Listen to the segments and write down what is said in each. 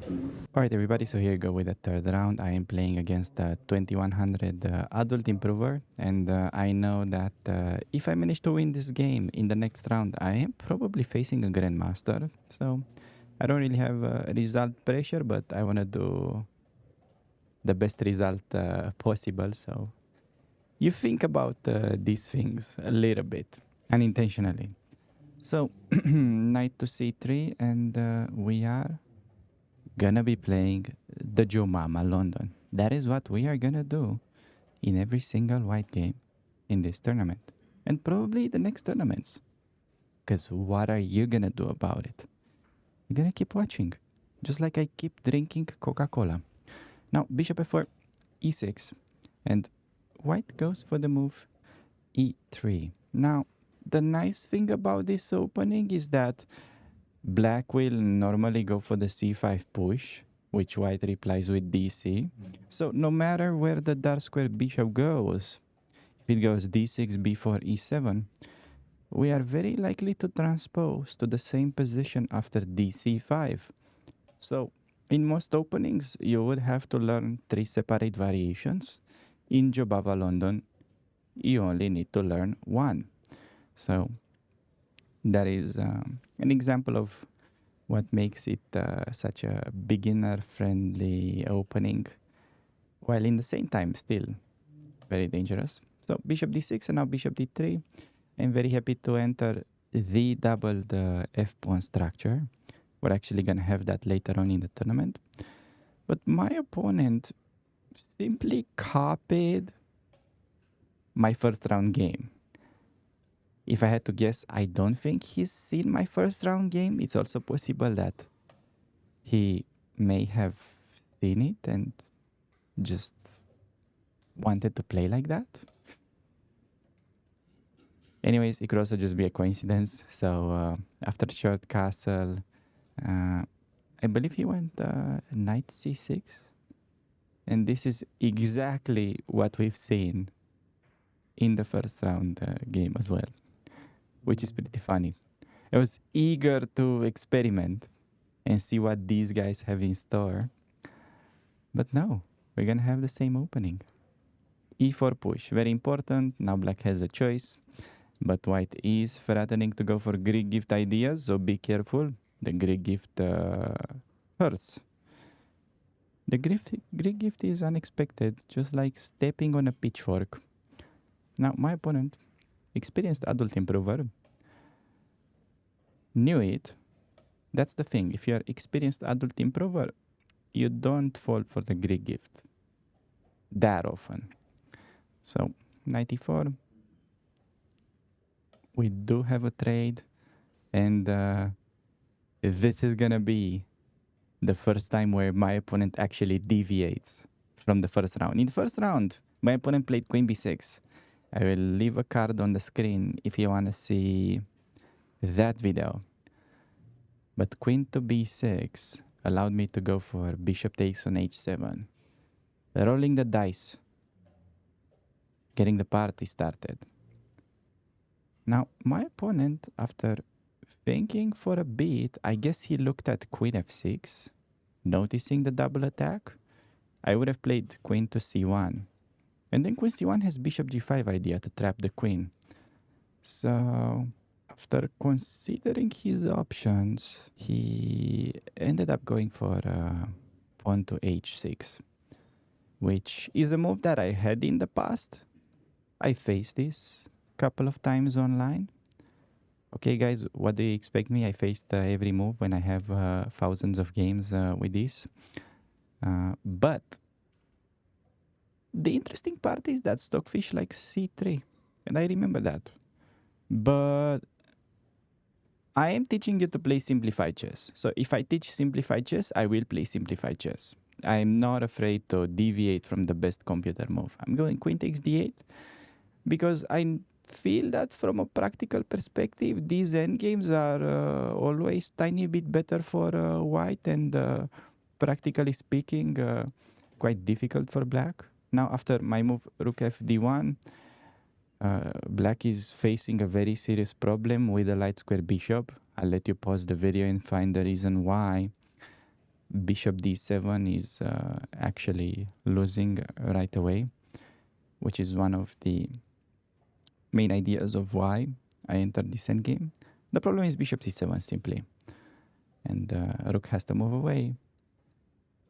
Alright everybody, so here we go with the third round. I am playing against the 2100 Adult Improver, and I know that if I manage to win this game in the next round, I am probably facing a Grandmaster. So I don't really have result pressure, but I want to do the best result possible. So you think about these things a little bit, unintentionally. So knight to c3, and we are gonna be playing the Joe Mama London. That is what we are gonna do in every single white game in this tournament, and probably the next tournaments. Because what are you gonna do about it? You're gonna keep watching, just like I keep drinking Coca-Cola. Now, bishop f4, e6, and white goes for the move e3. Now, the nice thing about this opening is that black will normally go for the c5 push, which white replies with dc. So no matter where the dark square bishop goes, if it goes d6, b4, e7, we are very likely to transpose to the same position after dc5. So in most openings, you would have to learn 3 separate variations. In Joe Mama London, you only need to learn 1. So that is an example of what makes it such a beginner-friendly opening, while in the same time still very dangerous. So bishop d6 and now bishop d3. I'm very happy to enter the doubled f-pawn structure. We're actually going to have that later on in the tournament. But my opponent simply copied my first round game. If I had to guess, I don't think he's seen my first round game. It's also possible that he may have seen it and just wanted to play like that. Anyways, it could also just be a coincidence. So after short castle, I believe he went knight c6. And this is exactly what we've seen in the first round game as well, which is pretty funny. I was eager to experiment and see what these guys have in store. But no, we're gonna have the same opening. e4 push, very important. Now black has a choice, but white is threatening to go for Greek gift ideas, so be careful. The Greek gift hurts. The Greek gift is unexpected, just like stepping on a pitchfork. Now my opponent, experienced adult improver, knew it. That's the thing. If you're experienced adult improver, you don't fall for the Greek gift that often. So 94. We do have a trade, and this is gonna be the first time where my opponent actually deviates from the first round. In the first round, my opponent played queen b6. I will leave a card on the screen if you want to see that video. But queen to b6 allowed me to go for bishop takes on h7. Rolling the dice. Getting the party started. Now, my opponent, after thinking for a bit, I guess he looked at queen f6, noticing the double attack. I would have played queen to c1. And then queen c1 has bishop g5 idea to trap the queen. So after considering his options, he ended up going for pawn to h6, which is a move that I had in the past. I faced this a couple of times online. Okay, guys, what do you expect me? I faced every move when I have thousands of games with this. But the interesting part is that Stockfish likes c3, and I remember that. But I am teaching you to play simplified chess. So if I teach simplified chess, I will play simplified chess. I'm not afraid to deviate from the best computer move. I'm going queen takes d8 because I feel that from a practical perspective, these endgames are always tiny bit better for white and practically speaking, quite difficult for black. Now after my move rook f d1, black is facing a very serious problem with the light square bishop. I'll let you pause the video and find the reason why. bishop d7 is actually losing right away, which is one of the main ideas of why I entered this endgame. The problem is bishop c7 simply, and rook has to move away,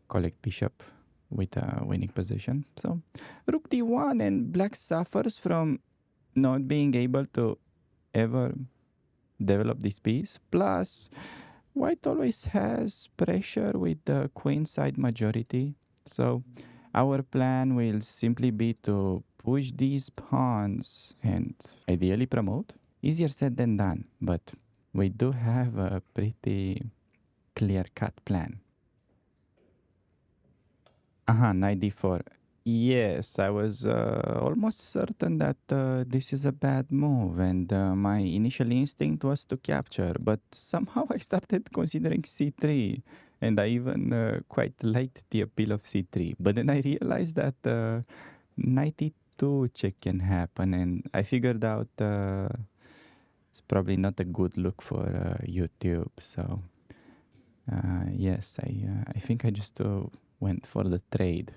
collect bishop with a winning position. So rook d1, and black suffers from not being able to ever develop this piece. Plus, white always has pressure with the queenside majority. So our plan will simply be to push these pawns and ideally promote. Easier said than done, but we do have a pretty clear-cut plan. Knight d4. Yes, I was almost certain that this is a bad move, and my initial instinct was to capture, but somehow I started considering c3, and I even quite liked the appeal of c3. But then I realized that knight e2 check can happen, and I figured out it's probably not a good look for YouTube. So yes, I think I just went for the trade.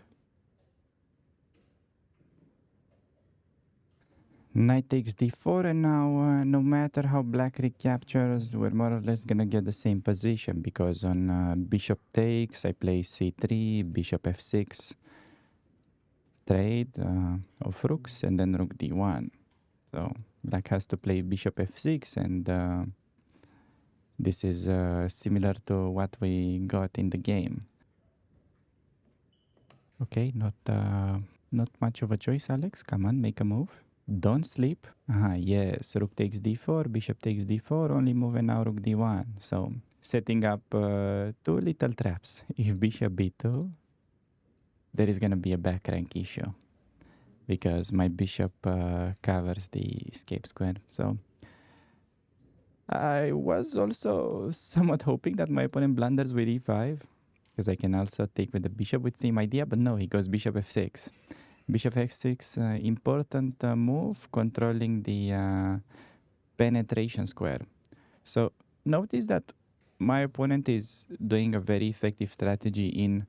Knight takes d4, and now no matter how black recaptures, we're more or less gonna get the same position, because on bishop takes, I play c3, bishop f6, trade of rooks, and then rook d1. So black has to play bishop f6, and this is similar to what we got in the game. Okay, not much of a choice, Alex. Come on, make a move. Don't sleep. Yes, rook takes d4, bishop takes d4, only moving now rook d1. So setting up two little traps. If bishop b2, there is going to be a back rank issue, because my bishop covers the escape square. So I was also somewhat hoping that my opponent blunders with e5, because I can also take with the bishop with same idea, but no, he goes bishop f6. Bishop f6, important move, controlling the penetration square. So notice that my opponent is doing a very effective strategy in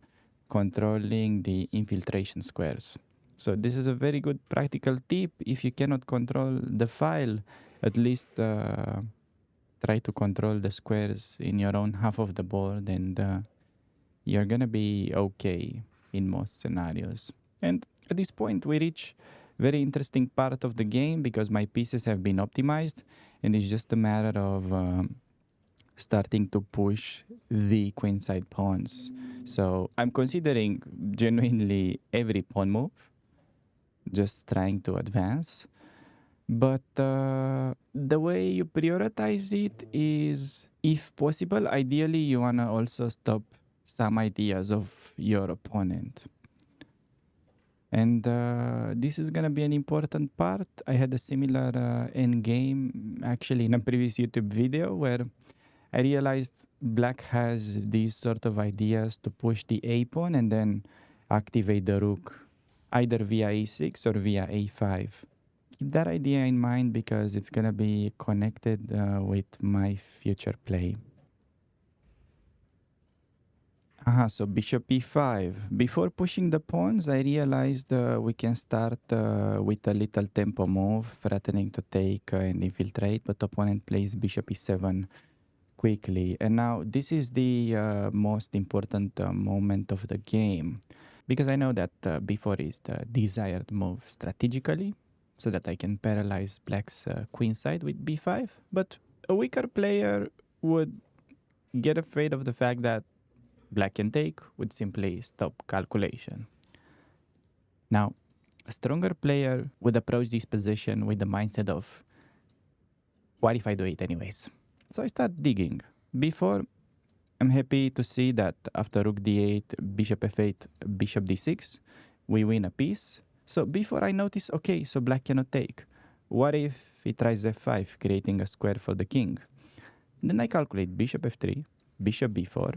controlling the infiltration squares. So this is a very good practical tip. If you cannot control the file, at least try to control the squares in your own half of the board, and you're gonna be okay in most scenarios. And at this point, we reach very interesting part of the game, because my pieces have been optimized, and it's just a matter of starting to push the queenside pawns. So I'm considering genuinely every pawn move, just trying to advance. But the way you prioritize it is, if possible, ideally you wanna also stop some ideas of your opponent. And this is going to be an important part. I had a similar end game actually in a previous YouTube video, where I realized black has these sort of ideas to push the a pawn and then activate the rook either via e6 or via a5. Keep that idea in mind, because it's going to be connected with my future play. So bishop e5. Before pushing the pawns, I realized we can start with a little tempo move, threatening to take and infiltrate, but opponent plays bishop e7 quickly. And now this is the most important moment of the game, because I know that b4 is the desired move strategically, so that I can paralyze black's queenside with b5. But a weaker player would get afraid of the fact that black can take, would simply stop calculation. Now, a stronger player would approach this position with the mindset of, what if I do it anyways? So I start digging. Before, I'm happy to see that after rook d8, bishop f8, bishop d6, we win a piece. So before I notice, okay, so black cannot take. What if he tries f5, creating a square for the king? Then I calculate bishop f3, bishop b4,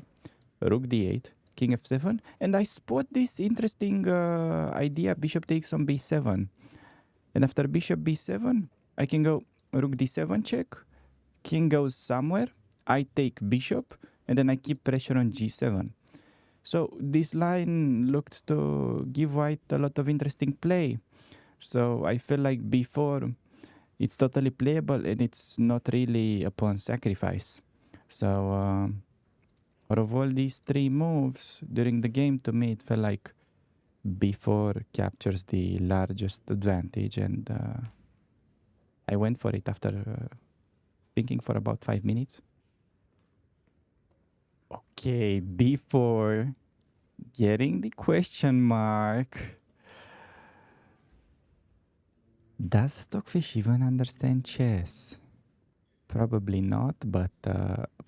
rook d8, king f7, and I spot this interesting idea, bishop takes on b7. And after bishop b7, I can go rook d7 check, king goes somewhere, I take bishop, and then I keep pressure on g7. So this line looked to give white a lot of interesting play. So I feel like before it's totally playable and it's not really a pawn sacrifice. So out of all these three moves during the game, to me it felt like before captures the largest advantage, and I went for it after thinking for about 5 minutes. Okay, before getting the question mark. Does Stockfish even understand chess? Probably not, but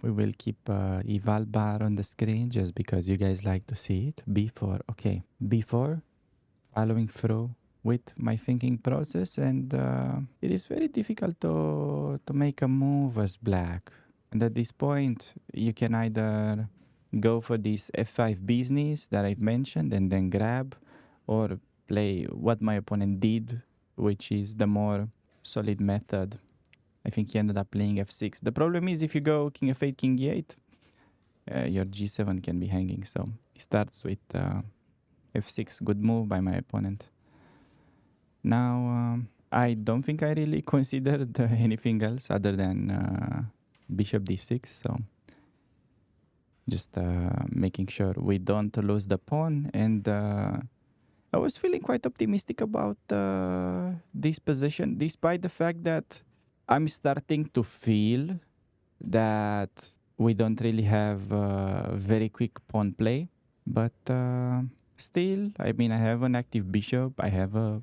we will keep eval bar on the screen just because you guys like to see it. Before, okay, before following through with my thinking process, and it is very difficult to make a move as black. And at this point, you can either go for this f5 business that I've mentioned and then grab, or play what my opponent did, which is the more solid method. I think he ended up playing f6. The problem is if you go king f8, king e8, your g7 can be hanging. So he starts with f6. Good move by my opponent. Now, I don't think I really considered anything else other than bishop d6. So just making sure we don't lose the pawn. And I was feeling quite optimistic about this position, despite the fact that I'm starting to feel that we don't really have very quick pawn play. But still, I mean, I have an active bishop. I have a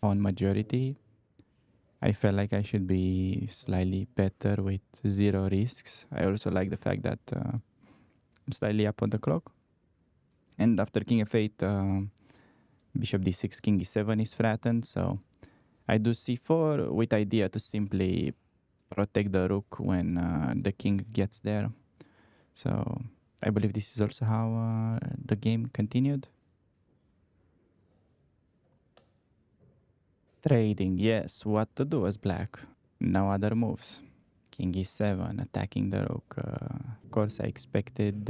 pawn majority. I felt like I should be slightly better with zero risks. I also like the fact that I'm slightly up on the clock. And after king f8, bishop d6, king e7 is threatened. So I do c4 with idea to simply protect the rook when the king gets there. So I believe this is also how the game continued. Trading, yes. What to do as black? No other moves. King e7, attacking the rook. Of course, I expected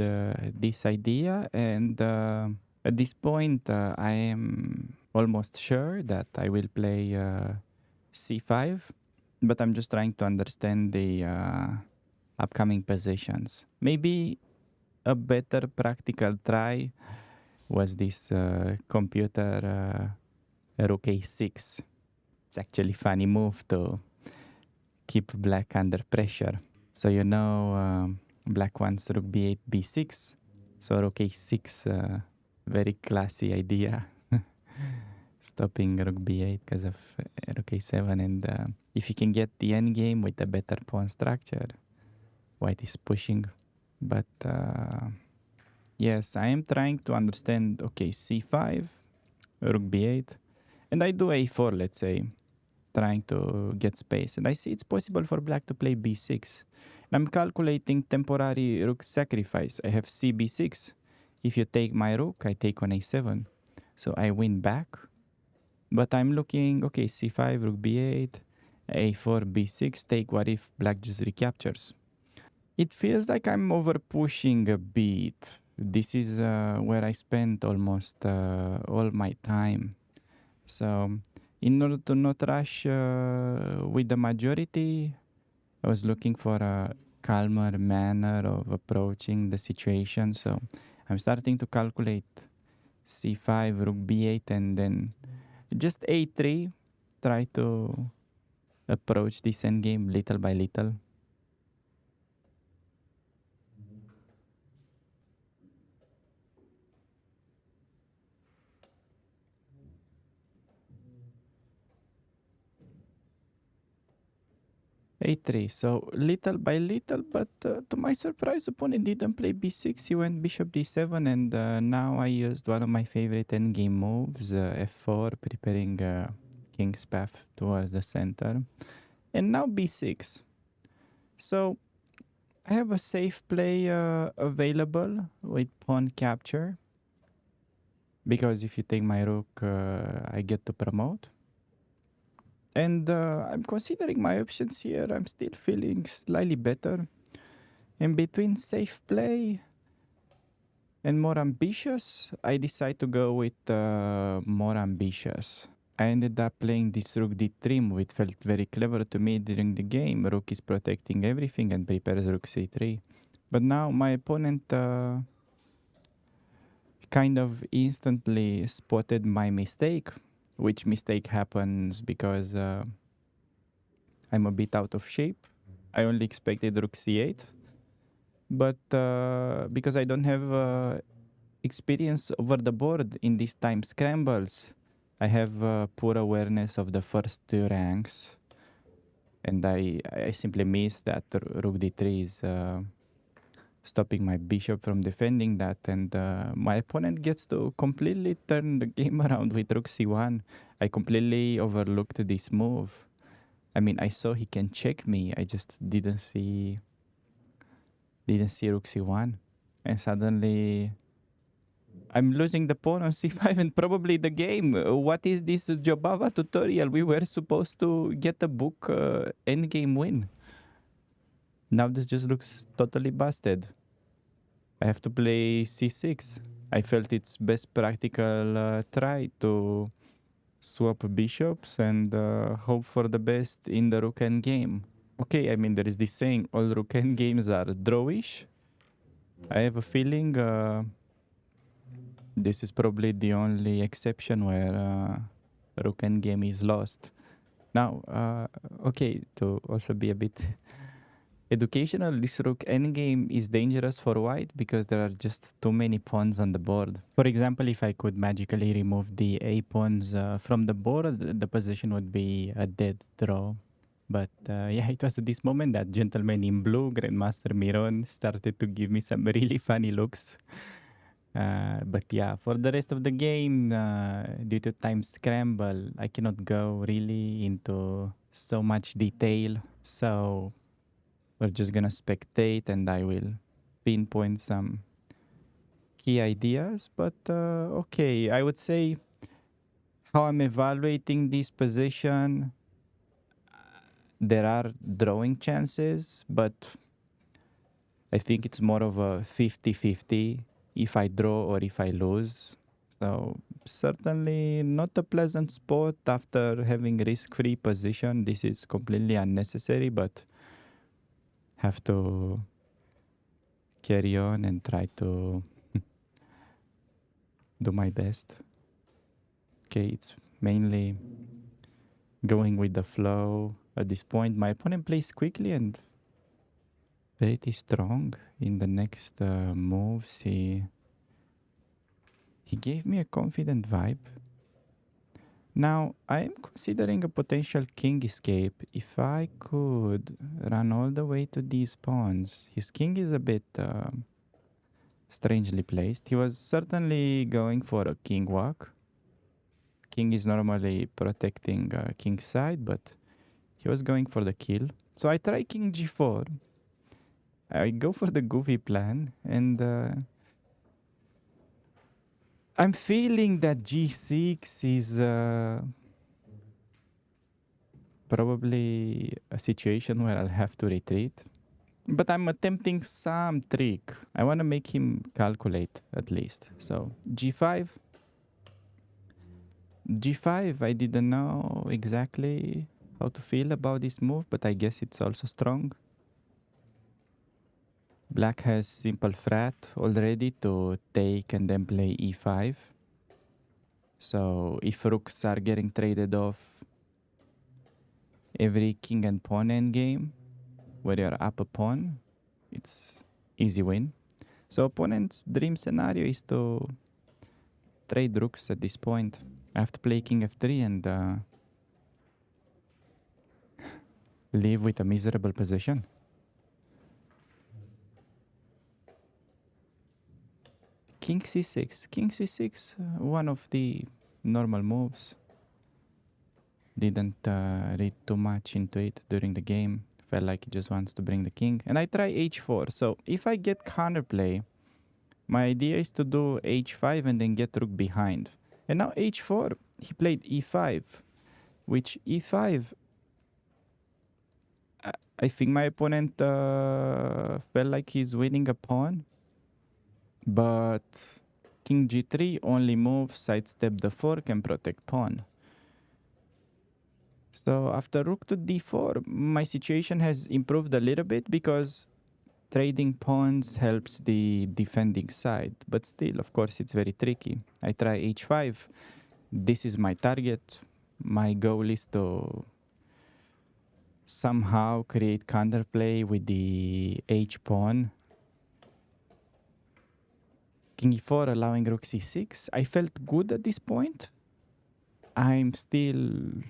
this idea, and at this point, I am almost sure that I will play c5, but I'm just trying to understand the upcoming positions. Maybe a better practical try was this computer rook a6. It's actually funny move to keep black under pressure. So you know black wants rook b8, b6. So rook a6, very classy idea. Stopping rook b8 because of rook a7. And if you can get the endgame with a better pawn structure, white is pushing. But yes, I am trying to understand, okay, c5, rook b8. And I do a4, let's say, trying to get space. And I see it's possible for black to play b6. And I'm calculating temporary rook sacrifice. I have c b6. If you take my rook, I take on a7. So I win back. But I'm looking, okay, c5, rook b8, a4, b6, take what if black just recaptures. It feels like I'm over pushing a bit. This is where I spent almost all my time. So in order to not rush with the majority, I was looking for a calmer manner of approaching the situation. So I'm starting to calculate c5, rook b8, and then just a3. Try to approach this endgame little by little. a3. So little by little, but to my surprise, opponent didn't play b6. He went bishop d7, and now I used one of my favorite endgame moves, f4, preparing king's path towards the center. And now b6. So I have a safe play available with pawn capture, because if you take my rook, I get to promote. And I'm considering my options here. I'm still feeling slightly better. In between safe play And more ambitious, I decide to go with more ambitious. I ended up playing this rook d3 move. It felt very clever to me during the game. Rook is protecting everything and prepares rook c3. But now my opponent kind of instantly spotted my mistake, which mistake happens because I'm a bit out of shape. I only expected rook c8, but because I don't have experience over the board in these time scrambles, I have poor awareness of the first two ranks, and I simply miss that rook d3 is stopping my bishop from defending that, and my opponent gets to completely turn the game around with rook c1. I completely overlooked this move. I mean, I saw he can check me. I just didn't see rook c1, and suddenly I'm losing the pawn on c5 and probably the game. What is this Jobava tutorial? We were supposed to get a book endgame win. Now this just looks totally busted. I have to play c6. I felt it's best practical try to swap bishops and hope for the best in the rook endgame. Okay, I mean, there is this saying, all rook endgames are drawish. I have a feeling this is probably the only exception where rook endgame is lost. Now, okay, to also be a bit educational, this rook endgame is dangerous for white because there are just too many pawns on the board. For example, if I could magically remove the a pawns from the board, the position would be a dead draw. But yeah, it was at this moment that gentleman in blue, Grandmaster Miron, started to give me some really funny looks. But yeah, for the rest of the game, due to time scramble, I cannot go really into so much detail. So we're just gonna spectate and I will pinpoint some key ideas. But okay, I would say how I'm evaluating this position, there are drawing chances, but I think it's more of a 50-50 if I draw or if I lose. So certainly not a pleasant spot after having risk-free position. This is completely unnecessary, but have to carry on and try to do my best. Okay, it's mainly going with the flow at this point. My opponent plays quickly and pretty strong in the next moves. He gave me a confident vibe. Now, I am considering a potential king escape. If I could run all the way to these pawns, his king is a bit strangely placed. He was certainly going for a king walk. King is normally protecting king's side, but he was going for the kill. So I try king g4. I go for the goofy plan, and I'm feeling that g6 is probably a situation where I'll have to retreat. But I'm attempting some trick. I want to make him calculate at least. So g5. g5, I didn't know exactly how to feel about this move, but I guess it's also strong. Black has simple frat already to take and then play e5. So if rooks are getting traded off every king and pawn endgame, where you're up a pawn, it's easy win. So opponent's dream scenario is to trade rooks at this point. I have to play king f3 and leave with a miserable position. King c6. King c6, one of the normal moves. Didn't read too much into it during the game. Felt like he just wants to bring the king. And I try h4. So if I get counterplay, my idea is to do h5 and then get rook behind. And now h4, he played e5, which e5, I think my opponent felt like he's winning a pawn. But king g3 only move, sidestep the fork and protect pawn. So after rook to d4, my situation has improved a little bit because trading pawns helps the defending side. But still, of course, it's very tricky. I try h5. This is my target. My goal is to somehow create counterplay with the h pawn. King e4 allowing rook c6. I felt good at this point. I'm still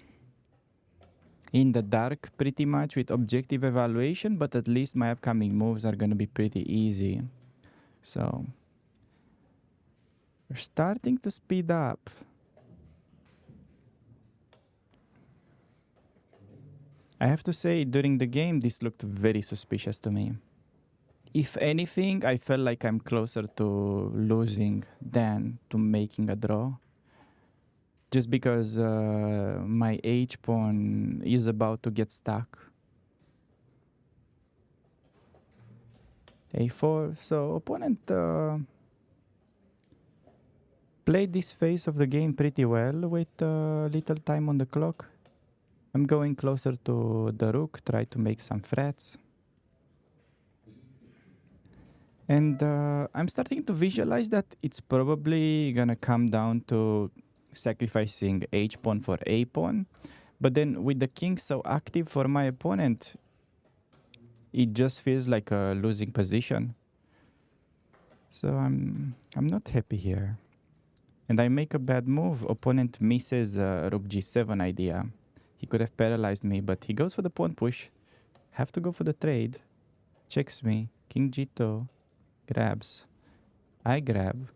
in the dark pretty much with objective evaluation, but at least my upcoming moves are going to be pretty easy. So we're starting to speed up. I have to say, during the game, this looked very suspicious to me. If anything, I felt like I'm closer to losing than to making a draw. Just because my h-pawn is about to get stuck. a4, so opponent played this phase of the game pretty well with little time on the clock. I'm going closer to the rook, try to make some threats. And I'm starting to visualize that it's probably gonna come down to sacrificing h-pawn for a-pawn. But then with the king so active for my opponent, it just feels like a losing position. So I'm not happy here. And I make a bad move. Opponent misses rook g7 idea. He could have paralyzed me, but he goes for the pawn push. Have to go for the trade. Checks me. King g2. Grabs. I grab.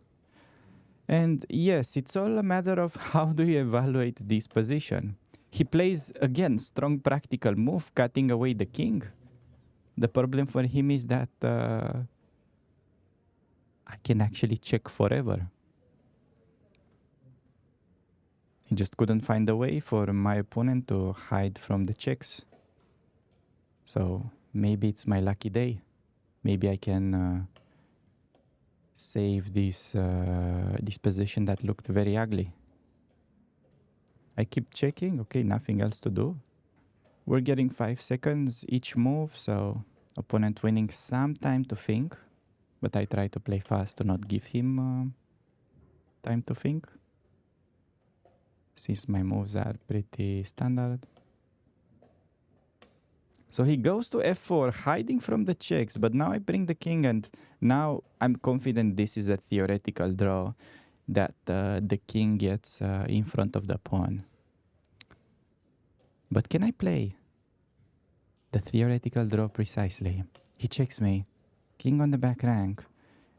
And yes, it's all a matter of how do you evaluate this position. He plays, again, strong practical move, cutting away the king. The problem for him is that I can actually check forever. He just couldn't find a way for my opponent to hide from the checks. So maybe it's my lucky day. Maybe I can save this position that looked very ugly. I keep checking. Okay, nothing else to do. We're getting 5 seconds each move, so opponent winning some time to think. But I try to play fast to not give him time to think, since my moves are pretty standard. So he goes to f4, hiding from the checks, but now I bring the king, and now I'm confident this is a theoretical draw, that the king gets in front of the pawn. But can I play the theoretical draw precisely? He checks me, king on the back rank.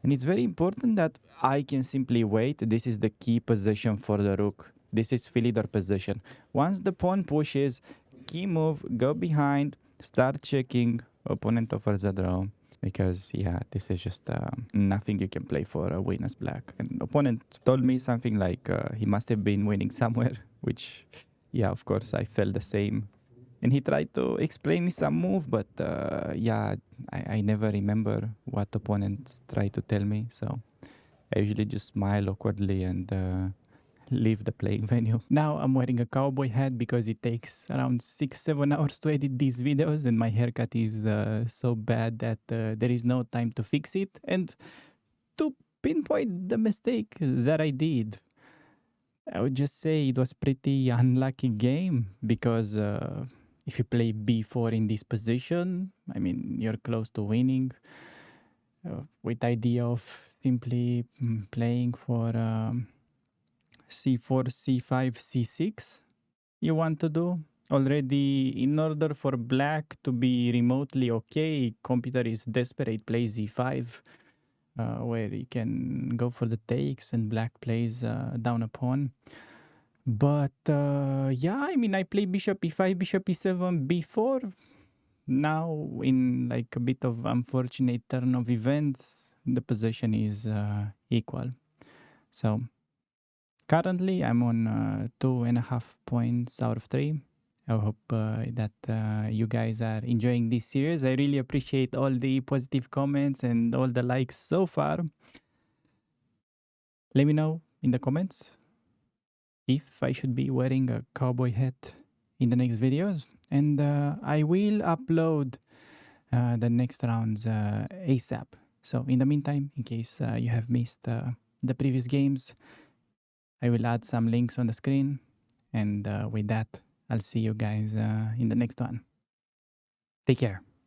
And it's very important that I can simply wait. This is the key position for the rook. This is Philidor position. Once the pawn pushes, key move, go behind, start checking, opponent offers a draw. Because, yeah, this is just nothing you can play for a win as black. And opponent told me something like he must have been winning somewhere, which, yeah, of course, I felt the same. And he tried to explain me some move, but yeah, I never remember what opponents try to tell me. So I usually just smile awkwardly and leave the playing venue. Now I'm wearing a cowboy hat because it takes around 6-7 hours to edit these videos, and my haircut is so bad that there is no time to fix it. And to pinpoint the mistake that I did, I would just say it was pretty unlucky game because if you play b4 in this position, I mean, you're close to winning. With the idea of simply playing for c4, c5, c6, you want to do. Already, in order for black to be remotely okay, computer is desperate, plays e5, where he can go for the takes and black plays down a pawn. But yeah, I mean, I play bishop e5, bishop e7, b4. Now, in like a bit of unfortunate turn of events, the position is equal. So currently, I'm on 2.5 points out of 3. I hope that you guys are enjoying this series. I really appreciate all the positive comments and all the likes so far. Let me know in the comments if I should be wearing a cowboy hat in the next videos, and I will upload the next rounds ASAP. So in the meantime, in case you have missed the previous games, I will add some links on the screen, and with that, I'll see you guys in the next one. Take care.